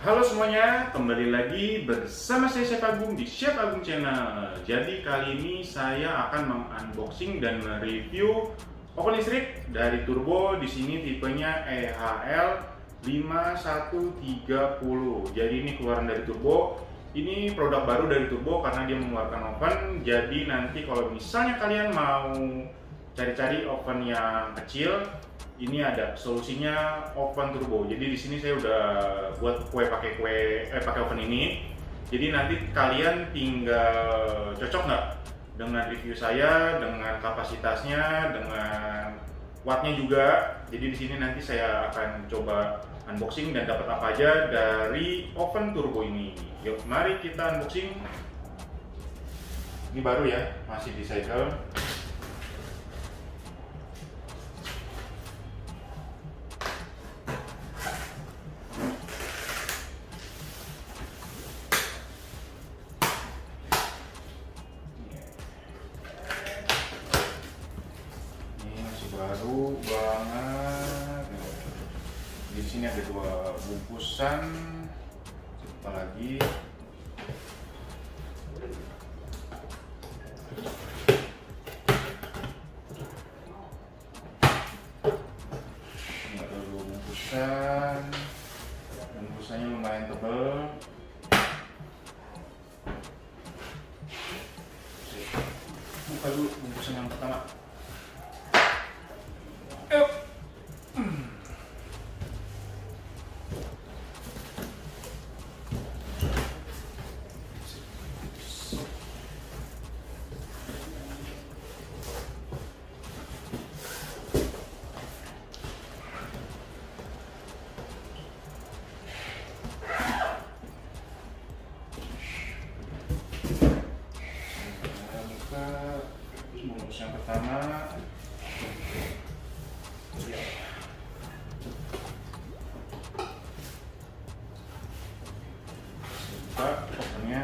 Halo semuanya, kembali lagi bersama saya Chef Agung di Chef Agung Channel. Jadi kali ini saya akan mengunboxing dan mereview oven listrik dari Turbo. Di sini tipenya EHL 5130. Jadi ini keluaran dari Turbo. Ini produk baru dari Turbo karena dia mengeluarkan oven. Jadi nanti kalau misalnya kalian mau cari-cari oven yang kecil, ini ada solusinya oven turbo. Jadi di sini saya udah buat pakai oven ini. Jadi nanti kalian tinggal cocok nggak dengan review saya, dengan kapasitasnya, dengan wattnya juga. Jadi di sini nanti saya akan coba unboxing dan dapat apa aja dari oven turbo ini. Yuk, mari kita unboxing. Ini baru ya, masih di segel. Baru banget. Di sini ada 2 bungkusan. Apa lagi? Ini ada 2 bungkusan. Bungkusannya lumayan tebal. Buka dulu bungkusan yang pertama. Bungkus yang pertama ya. Buka ovennya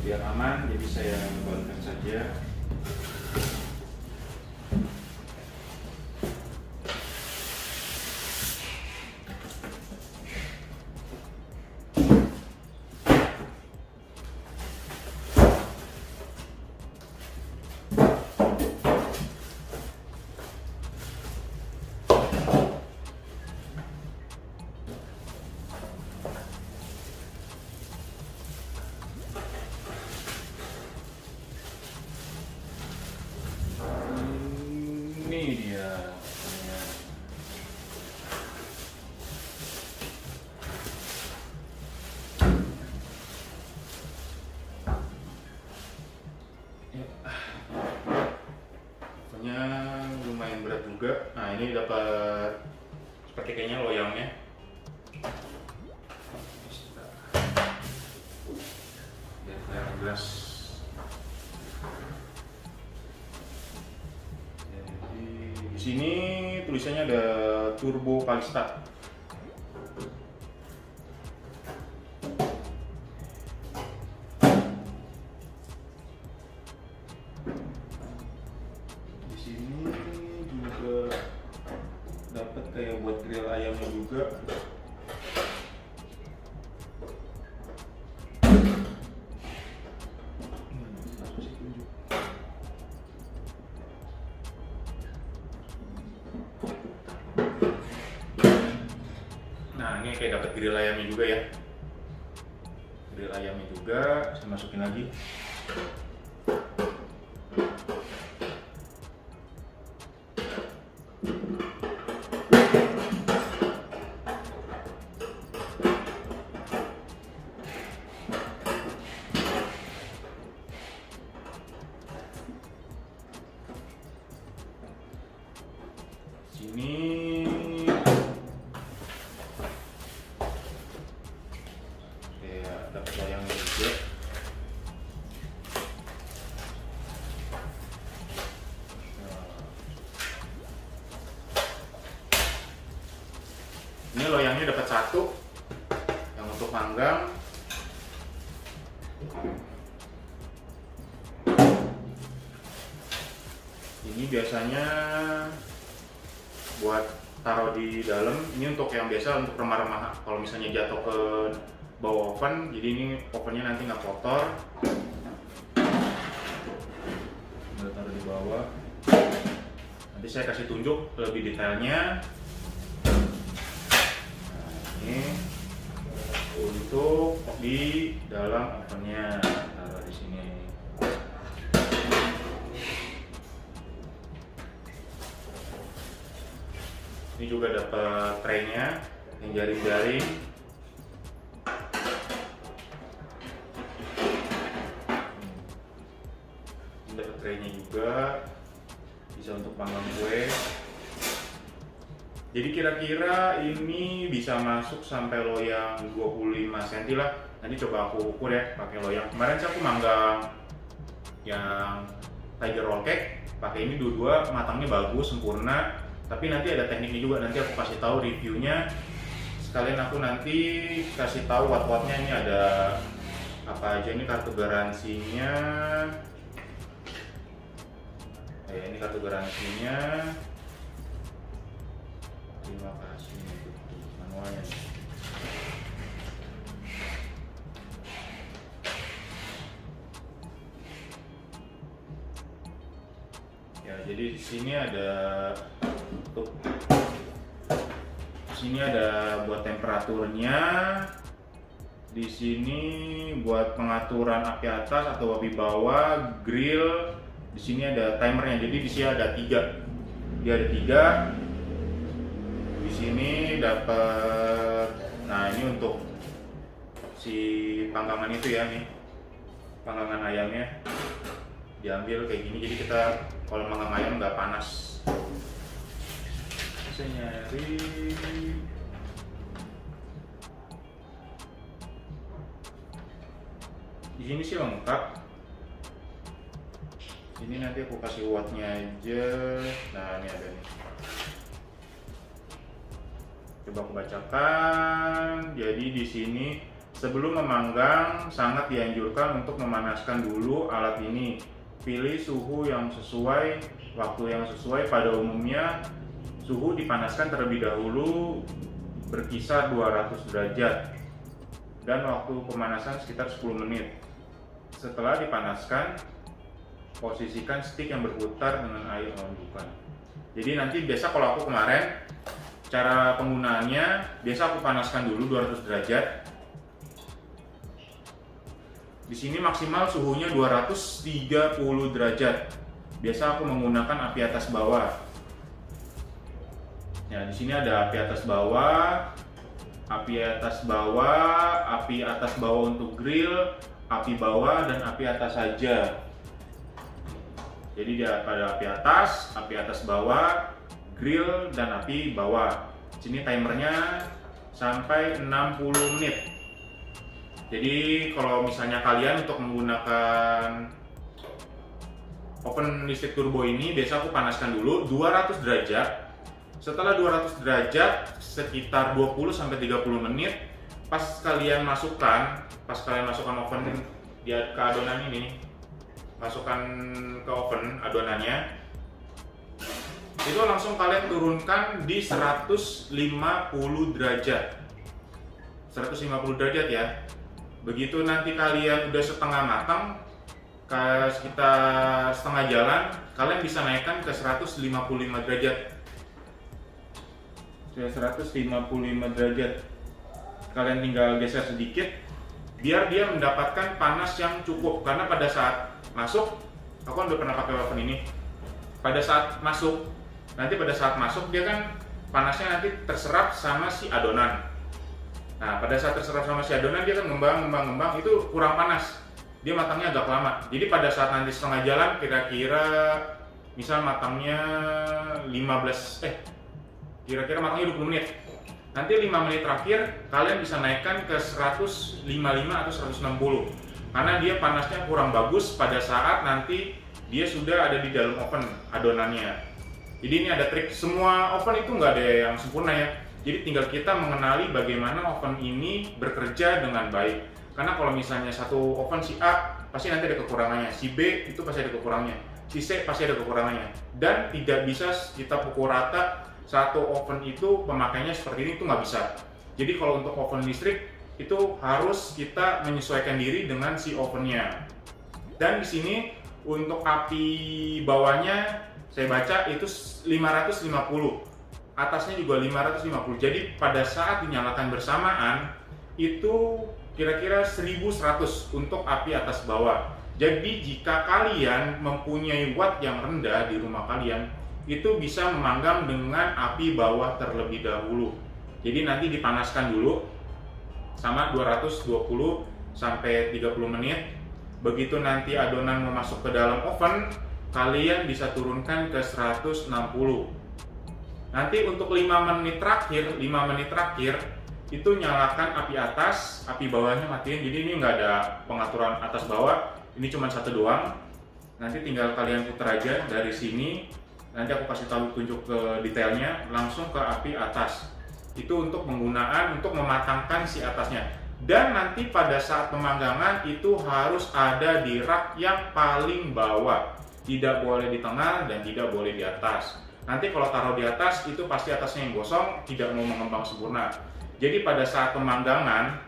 biar aman, jadi saya balikkan saja. Ini dia ovennya. Ovennya lumayan berat juga. Nah, ini dapat seperti kayaknya loyangnya. Biar kelihatan jelas. Di sini tulisannya ada Turbo Kalista. Di sini juga dapat kayak buat grill ayamnya juga. Nah, ini kayak dapat grill ayamnya juga ya. Grill ayamnya juga, saya masukin lagi. Sini dapat loyangnya juga. Ini loyangnya dapat 1 yang untuk manggang. Ini biasanya buat taruh di dalam. Ini untuk yang biasa untuk remah-remah kalau misalnya jatuh ke bawah oven, jadi ini ovennya nanti nggak kotor. Kita taruh di bawah. Nanti saya kasih tunjuk lebih detailnya. Nah, ini untuk di dalam ovennya, taruh di sini. Ini juga dapat traynya yang jaring-jaring. Ini dapat traynya juga, bisa untuk panggang kue. Jadi kira-kira ini bisa masuk sampai loyang 25 cm lah. Nanti coba aku ukur ya pakai loyang. Kemarin sih aku manggang yang tiger roll cake, pakai ini dua-dua matangnya bagus, sempurna. Tapi nanti ada tekniknya juga, nanti aku kasih tahu reviewnya. Sekalian aku nanti kasih tahu watt-wattnya, ini ada apa aja, ini kartu garansinya. Ini kartu garansinya. Terima kasih, manualnya. Ya, jadi di sini ada buat temperaturnya, di sini buat pengaturan api atas atau api bawah, grill. Di sini ada timernya, jadi di sini ada 3. Dia ada 3. Di sini dapat, nah ini untuk si panggangan itu ya, nih panggangan ayamnya diambil kayak gini, jadi kita kalau manggang ayam nggak panas. Saya nyari di sini sih lengkap. Ini nanti aku kasih wattnya aja. Nah ini ada nih. Coba aku bacakan. Jadi di sini sebelum memanggang sangat dianjurkan untuk memanaskan dulu alat ini. Pilih suhu yang sesuai, waktu yang sesuai. Pada umumnya suhu dipanaskan terlebih dahulu berkisar 200 derajat dan waktu pemanasan sekitar 10 menit. Setelah dipanaskan, posisikan stick yang berputar dengan air bukan. Jadi nanti biasa kalau aku kemarin cara penggunaannya, biasa aku panaskan dulu 200 derajat. Di sini maksimal suhunya 230 derajat. Biasa aku menggunakan api atas bawah. Ya, di sini ada api atas bawah, api atas bawah, api atas bawah untuk grill, api bawah dan api atas saja. Jadi dia pada api atas bawah, grill dan api bawah. Sini timernya sampai 60 menit. Jadi kalau misalnya kalian untuk menggunakan oven listrik turbo ini, biasa aku panaskan dulu 200 derajat. Setelah 200 derajat sekitar 20-30 menit, pas kalian masukkan oven ke adonan ini, masukkan ke oven adonannya, itu langsung kalian turunkan di 150 derajat. 150 derajat ya. Begitu nanti kalian udah setengah matang, sekitar setengah jalan, kalian bisa naikkan ke 155 derajat. 155 derajat. Kalian tinggal geser sedikit biar dia mendapatkan panas yang cukup, karena pada saat masuk, aku kan udah pernah pakai oven ini. Pada saat masuk dia kan panasnya nanti terserap sama si adonan. Nah, pada saat terserap sama si adonan dia kan ngembang, itu kurang panas. Dia matangnya agak lama. Jadi pada saat nanti setengah jalan, kira-kira misal matangnya kira-kira matangnya 20 menit. Nanti 5 menit terakhir kalian bisa naikkan ke 155 atau 160. Karena dia panasnya kurang bagus pada saat nanti dia sudah ada di dalam oven adonannya. Jadi ini ada trik, semua oven itu nggak ada yang sempurna ya. Jadi tinggal kita mengenali bagaimana oven ini bekerja dengan baik. Karena kalau misalnya satu oven si A pasti nanti ada kekurangannya, si B itu pasti ada kekurangannya, si C pasti ada kekurangannya. Dan tidak bisa kita pukul rata satu oven itu pemakaiannya seperti ini itu nggak bisa. Jadi kalau untuk oven listrik itu harus kita menyesuaikan diri dengan si ovennya. Dan di sini untuk api bawahnya saya baca itu 550, atasnya juga 550. Jadi pada saat dinyalakan bersamaan itu kira-kira 1100 untuk api atas bawah. Jadi jika kalian mempunyai watt yang rendah di rumah kalian, itu bisa memanggang dengan api bawah terlebih dahulu. Jadi nanti dipanaskan dulu sama 220 sampai 30 menit. Begitu nanti adonan mau masuk ke dalam oven, kalian bisa turunkan ke 160. Nanti untuk 5 menit terakhir itu nyalakan api atas, api bawahnya matiin. Jadi ini nggak ada pengaturan atas bawah, ini cuma satu doang. Nanti tinggal kalian putar aja dari sini. Nanti aku kasih tahu tunjuk ke detailnya, langsung ke api atas. Itu untuk penggunaan untuk mematangkan si atasnya. Dan nanti pada saat pemanggangan itu harus ada di rak yang paling bawah. Tidak boleh di tengah dan tidak boleh di atas. Nanti kalau taruh di atas itu pasti atasnya yang gosong, tidak mau mengembang sempurna. Jadi pada saat pemanggangan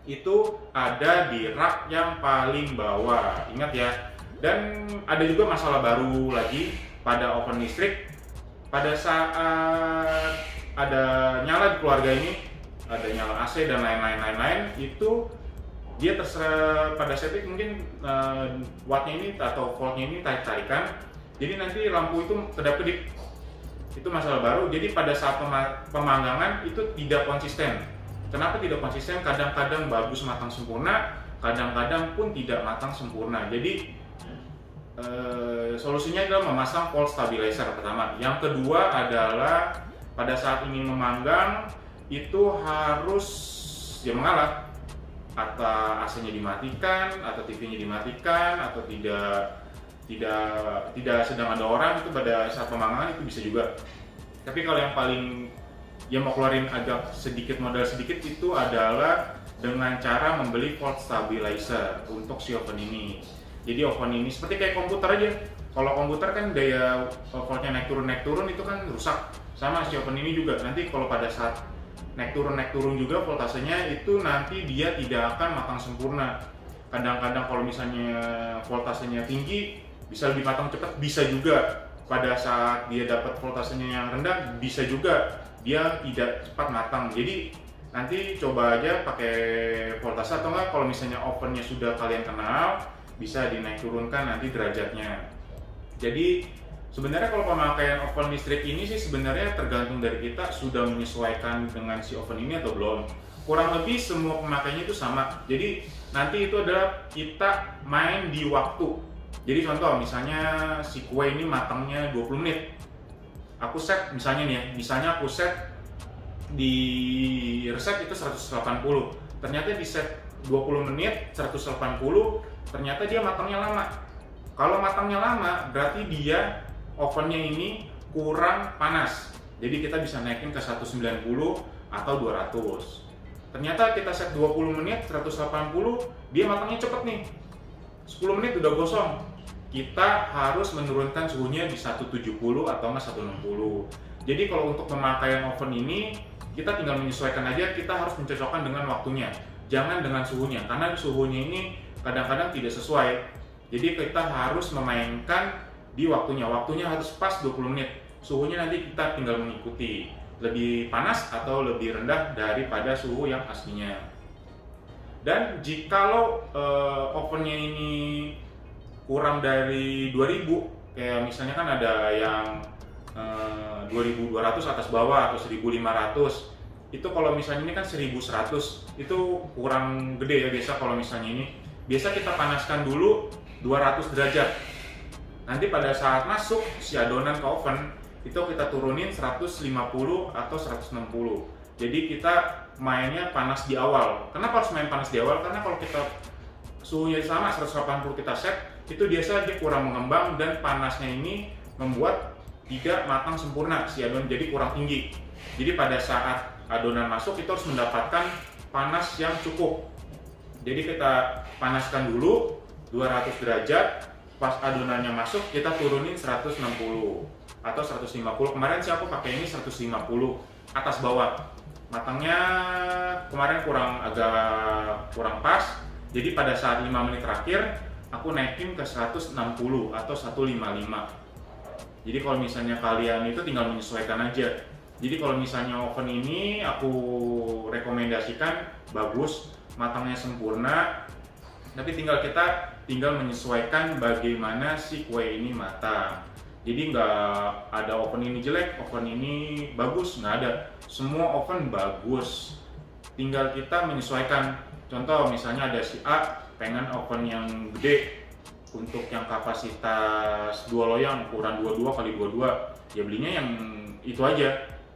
itu ada di rak yang paling bawah. Ingat ya. Dan ada juga masalah baru lagi pada oven listrik. Pada saat ada nyala di keluarga ini, ada nyala AC dan lain-lain, itu dia terserah pada setting mungkin wattnya ini atau voltnya ini tarik-tarikan. Jadi nanti lampu itu kedap-kedip. Itu masalah baru. Jadi pada saat pemanggangan itu tidak konsisten. Kenapa tidak konsisten? Kadang-kadang bagus matang sempurna, kadang-kadang pun tidak matang sempurna. Jadi solusinya adalah memasang volt stabilizer pertama. Yang kedua adalah pada saat ingin memanggang itu harus ya mengalah, atau AC-nya dimatikan, atau TV-nya dimatikan, atau tidak sedang ada orang, itu pada saat pemanggangan itu bisa juga. Tapi kalau yang paling yang mau keluarin agak sedikit modal sedikit itu adalah dengan cara membeli volt stabilizer untuk si oven ini. Jadi oven ini seperti kayak komputer aja. Kalau komputer kan daya voltnya naik turun itu kan rusak. Sama si oven ini juga, nanti kalau pada saat naik turun juga voltasenya itu nanti dia tidak akan matang sempurna. Kadang-kadang kalau misalnya voltasenya tinggi bisa lebih matang cepat, bisa juga pada saat dia dapat voltasenya yang rendah bisa juga dia tidak cepat matang. Jadi nanti coba aja pakai voltase, atau enggak kalau misalnya ovennya sudah kalian kenal bisa dinaik turunkan nanti derajatnya. Jadi sebenarnya kalau pemakaian oven listrik ini sih sebenarnya tergantung dari kita sudah menyesuaikan dengan si oven ini atau belum. Kurang lebih semua pemakaiannya itu sama. Jadi nanti itu adalah kita main di waktu. Jadi contoh misalnya si kue ini matangnya 20 menit. Aku set misalnya nih ya, misalnya aku set di resep itu 180. Ternyata di set 20 menit 180, ternyata dia matangnya lama. Kalau matangnya lama berarti dia ovennya ini kurang panas. Jadi kita bisa naikin ke 190 atau 200. Ternyata kita set 20 menit 180, dia matangnya cepet nih. 10 menit udah gosong. Kita harus menurunkan suhunya di 170 atau 160. Jadi kalau untuk pemakaian oven ini kita tinggal menyesuaikan aja, kita harus mencocokkan dengan waktunya. Jangan dengan suhunya, karena suhunya ini kadang-kadang tidak sesuai. Jadi kita harus memainkan di waktunya. Waktunya harus pas 20 menit. Suhunya nanti kita tinggal mengikuti. Lebih panas atau lebih rendah daripada suhu yang aslinya. Dan jikalau ovennya ini kurang dari 2000, kayak misalnya kan ada yang 2200 atas bawah atau 1500, itu kalau misalnya ini kan 1100, itu kurang gede ya. Biasa kalau misalnya ini biasa kita panaskan dulu 200 derajat. Nanti pada saat masuk si adonan ke oven itu kita turunin 150 atau 160. Jadi kita mainnya panas di awal. Kenapa harus main panas di awal? Karena kalau kita suhunya sama 180 kita set, itu biasa dia kurang mengembang dan panasnya ini membuat tidak matang sempurna si adonan, jadi kurang tinggi. Jadi pada saat adonan masuk itu harus mendapatkan panas yang cukup. Jadi kita panaskan dulu 200 derajat, pas adonannya masuk kita turunin 160 atau 150. Kemarin sih aku pakai ini 150 atas bawah. Matangnya kemarin agak kurang pas. Jadi pada saat 5 menit terakhir aku naikin ke 160 atau 155. Jadi kalau misalnya kalian itu tinggal menyesuaikan aja. Jadi kalau misalnya oven ini aku rekomendasikan bagus, matangnya sempurna, tapi kita tinggal menyesuaikan bagaimana si kue ini matang. Jadi nggak ada oven ini jelek, oven ini bagus, nggak ada. Semua oven bagus, tinggal kita menyesuaikan. Contoh misalnya ada si A pengen oven yang gede untuk yang kapasitas 2 loyang ukuran 22 kali 22, ya belinya yang itu aja,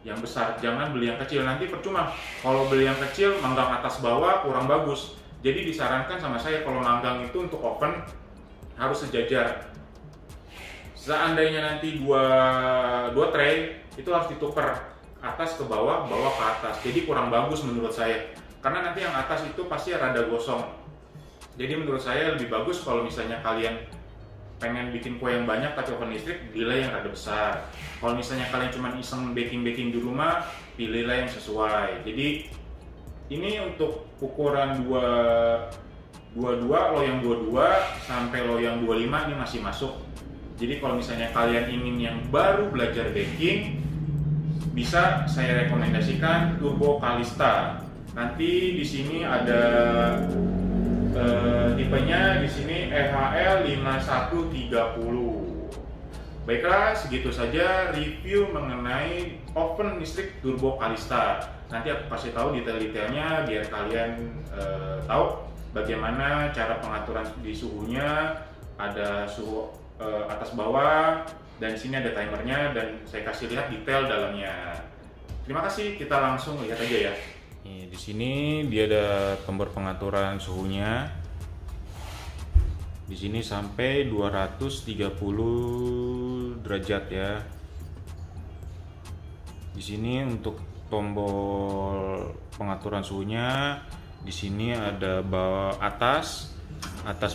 yang besar. Jangan beli yang kecil, nanti percuma. Kalau beli yang kecil manggang atas bawah kurang bagus. Jadi disarankan sama saya kalau manggang itu untuk oven harus sejajar. Seandainya nanti dua tray itu harus ditukar atas ke bawah, bawah ke atas. Jadi kurang bagus menurut saya. Karena nanti yang atas itu pasti rada gosong. Jadi menurut saya lebih bagus kalau misalnya kalian pengen bikin kue yang banyak pakai oven listrik, pilihlah yang rada besar. Kalau misalnya kalian cuma iseng baking di rumah, pilihlah yang sesuai. Jadi ini untuk ukuran 22, loyang 22 sampai loyang 25 ini masih masuk. Jadi kalau misalnya kalian ingin yang baru belajar baking, bisa saya rekomendasikan Turbo Kalista. Nanti di sini ada tipenya, di sini EHL 5130. Baiklah, segitu saja review mengenai oven listrik Turbo Kalista. Nanti aku kasih tahu detail-detailnya biar kalian tahu bagaimana cara pengaturan di suhunya. Ada suhu atas bawah, dan di sini ada timernya, dan saya kasih lihat detail dalamnya. Terima kasih, kita langsung lihat aja ya. Di sini dia ada tombol pengaturan suhunya. Di sini sampai 230 derajat ya. Di sini untuk tombol pengaturan suhunya, di sini ada atas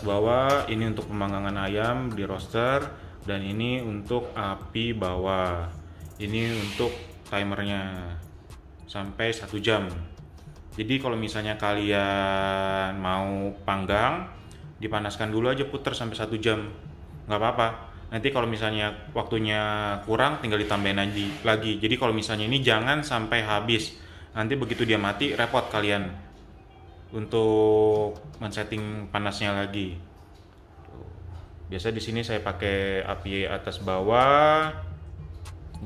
bawah. Ini untuk pemanggangan ayam di roaster, dan ini untuk api bawah. Ini untuk timernya sampai 1 jam. Jadi kalau misalnya kalian mau panggang, dipanaskan dulu aja, puter sampai 1 jam, nggak apa-apa. Nanti kalau misalnya waktunya kurang, tinggal ditambahin lagi. Jadi kalau misalnya ini jangan sampai habis, nanti begitu dia mati repot kalian untuk men-setting panasnya lagi. Biasa di sini saya pakai api atas bawah.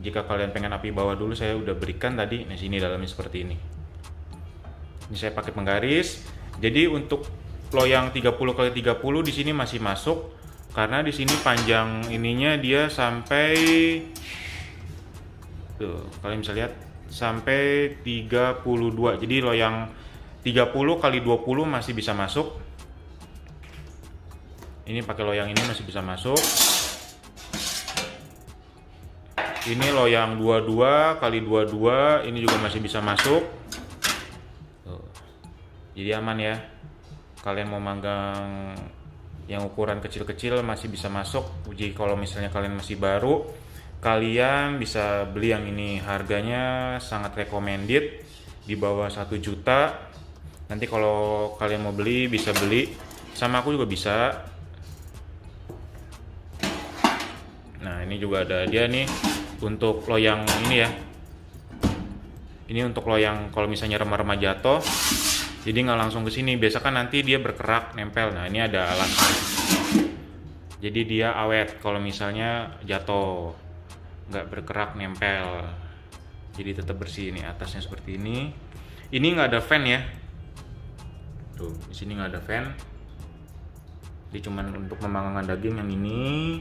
Jika kalian pengen api bawah dulu, saya udah berikan tadi. Nah, sini dalamnya seperti ini. Ini saya pakai penggaris. Jadi untuk loyang 30x30 di sini masih masuk, karena di sini panjang ininya dia sampai tuh, kalian bisa lihat sampai 32. Jadi loyang 30x20 masih bisa masuk. Ini pakai loyang ini masih bisa masuk. Ini loyang 22x22, ini juga masih bisa masuk. Tuh. Jadi aman ya. Kalian mau manggang yang ukuran kecil-kecil masih bisa masuk. Jadi kalau misalnya kalian masih baru, kalian bisa beli yang ini. Harganya sangat recommended, di bawah 1 juta. Nanti kalau kalian mau beli, bisa beli sama aku juga bisa. Nah, ini juga ada dia nih untuk loyang ini ya. Ini untuk loyang kalau misalnya remah-remah jatuh, jadi nggak langsung ke sini. Biasa kan nanti dia berkerak nempel. Nah, ini ada alatnya. Jadi dia awet kalau misalnya jatuh, nggak berkerak nempel. Jadi tetap bersih. Ini atasnya seperti ini. Ini nggak ada fan ya. Tuh, di sini nggak ada fan. Jadi cuman untuk memanggang daging yang ini.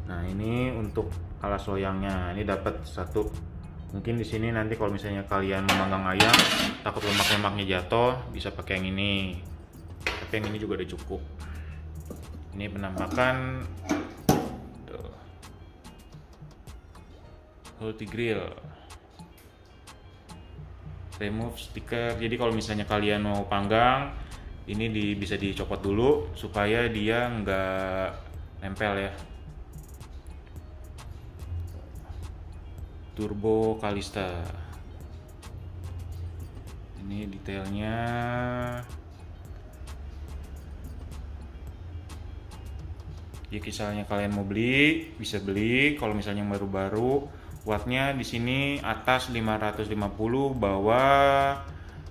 Nah, ini untuk alas loyangnya. Ini dapat satu. Mungkin di sini nanti kalau misalnya kalian memanggang ayam, takut lemak-lemaknya jatuh, bisa pakai yang ini. Tapi yang ini juga udah cukup. Ini penampakan tuh. Multi grill. Remove stiker. Jadi kalau misalnya kalian mau panggang, ini bisa dicopot dulu supaya dia nggak nempel ya. Turbo Kalista. Ini detailnya. Ya misalnya kalian mau beli, bisa beli. Kalau misalnya yang baru-baru, wattnya di sini atas 550, bawah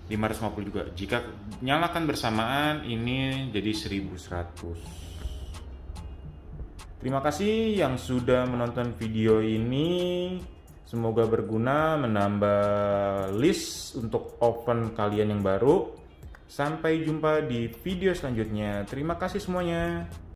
550 juga. Jika nyalakan bersamaan, ini jadi 1100. Terima kasih yang sudah menonton video ini. Semoga berguna menambah list untuk oven kalian yang baru. Sampai jumpa di video selanjutnya. Terima kasih semuanya.